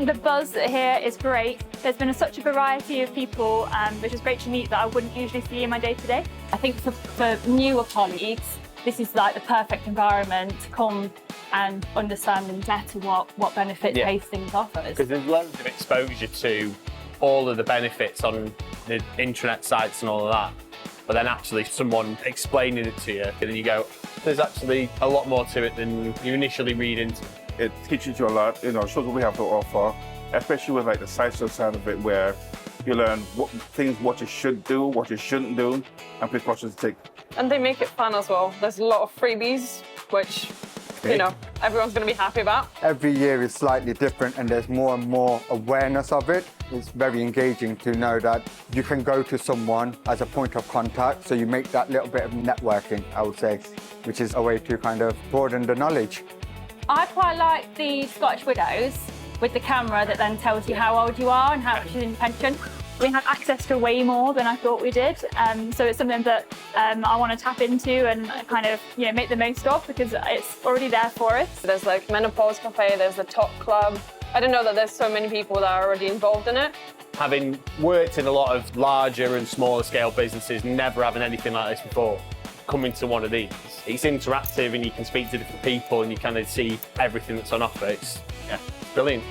The buzz here is great. There's been such a variety of people, which is great to meet, that I wouldn't usually see in my day-to-day. I think for newer colleagues, this is like the perfect environment to come and understand better what benefits Hastings offers. Because there's loads of exposure to all of the benefits on the intranet sites and all of that, but then actually someone explaining it to you, and then you go, there's actually a lot more to it than you initially read into. It teaches you a lot, shows what we have to offer, especially with like the science side of it, where you learn what you should do, what you shouldn't do, and precautions to take. And they make it fun as well. There's a lot of freebies, which, everyone's going to be happy about. Every year is slightly different and there's more and more awareness of it. It's very engaging to know that you can go to someone as a point of contact, so you make that little bit of networking, I would say, which is a way to kind of broaden the knowledge. I quite like the Scottish Widows with the camera that then tells you how old you are and how much is in pension. We have access to way more than I thought we did, so it's something that I want to tap into and kind of make the most of, because it's already there for us. There's like Menopause Café, there's the Top Club. I didn't know that there's so many people that are already involved in it. Having worked in a lot of larger and smaller scale businesses, never having anything like this before, coming to one of these, it's interactive and you can speak to different people and you kind of see everything that's on offer. It's brilliant.